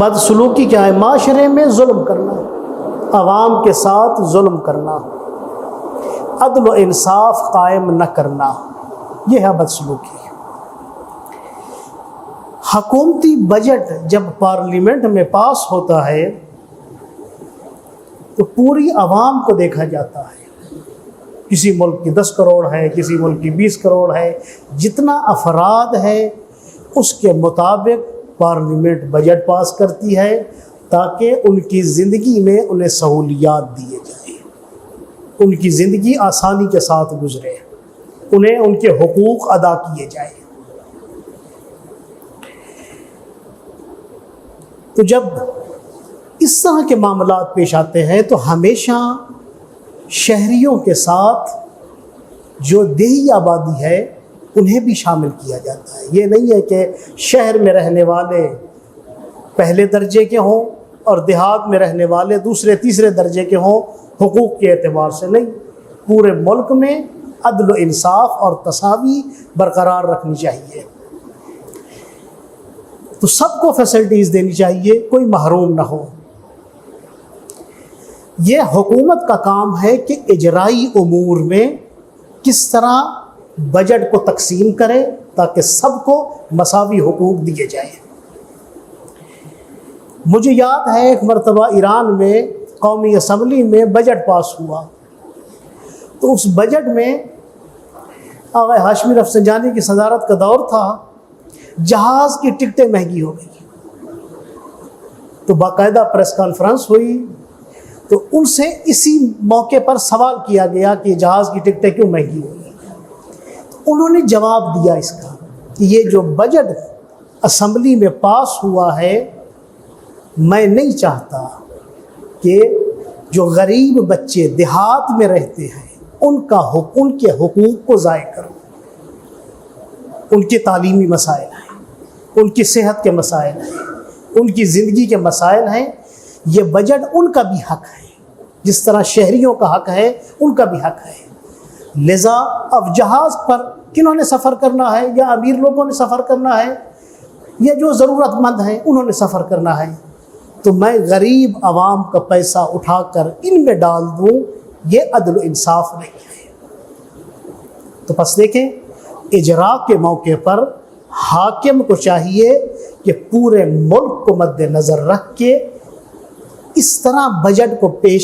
بدسلوکی کیا ہے؟ معاشرے میں ظلم کرنا، عوام کے ساتھ ظلم کرنا، عدل و انصاف قائم نہ کرنا، یہ ہے بدسلوکی۔ حکومتی بجٹ جب پارلیمنٹ میں پاس ہوتا ہے تو پوری عوام کو دیکھا جاتا ہے۔ کسی ملک کی 10 کروڑ ہے، کسی ملک کی 20 کروڑ ہے، جتنا افراد ہے اس کے مطابق پارلیمنٹ بجٹ پاس کرتی ہے تاکہ ان کی زندگی میں انہیں سہولیات دیے جائیں، ان کی زندگی آسانی کے ساتھ گزرے، انہیں ان کے حقوق ادا کیے جائیں۔ تو جب اس طرح کے معاملات پیش آتے ہیں تو ہمیشہ شہریوں کے ساتھ جو دیہی آبادی ہے انہیں بھی شامل کیا جاتا ہے۔ یہ نہیں ہے کہ شہر میں رہنے والے پہلے درجے کے ہوں اور دیہات میں رہنے والے دوسرے تیسرے درجے کے ہوں حقوق کے اعتبار سے، نہیں، پورے ملک میں عدل و انصاف اور تساوی برقرار رکھنی چاہیے۔ تو سب کو فیسلٹیز دینی چاہیے، کوئی محروم نہ ہو۔ یہ حکومت کا کام ہے کہ اجرائی امور میں کس طرح بجٹ کو تقسیم کرے تاکہ سب کو مساوی حقوق دیے جائیں۔ مجھے یاد ہے ایک مرتبہ ایران میں قومی اسمبلی میں بجٹ پاس ہوا، تو اس بجٹ میں آغا ہاشمی رفسنجانی کی صدارت کا دور تھا، جہاز کی ٹکٹیں مہنگی ہو گئی، تو باقاعدہ پریس کانفرنس ہوئی، تو ان سے اسی موقع پر سوال کیا گیا کہ جہاز کی ٹکٹیں کیوں مہنگی ہوئی۔ انہوں نے جواب دیا اس کا کہ یہ جو بجٹ اسمبلی میں پاس ہوا ہے، میں نہیں چاہتا کہ جو غریب بچے دیہات میں رہتے ہیں ان کے حقوق کو ضائع کروں۔ ان کے تعلیمی مسائل ہیں، ان کی صحت کے مسائل ہیں، ان کی زندگی کے مسائل ہیں، یہ بجٹ ان کا بھی حق ہے، جس طرح شہریوں کا حق ہے ان کا بھی حق ہے۔ لذا اب جہاز پر کنہوں نے سفر کرنا ہے؟ یا امیر لوگوں نے سفر کرنا ہے، یا جو ضرورت مند ہیں انہوں نے سفر کرنا ہے، تو میں غریب عوام کا پیسہ اٹھا کر ان میں ڈال دوں، یہ عدل و انصاف نہیں ہے۔ تو پس دیکھیں، اجراء کے موقع پر حاکم کو چاہیے کہ پورے ملک کو مد نظر رکھ کے اس طرح بجٹ کو پیش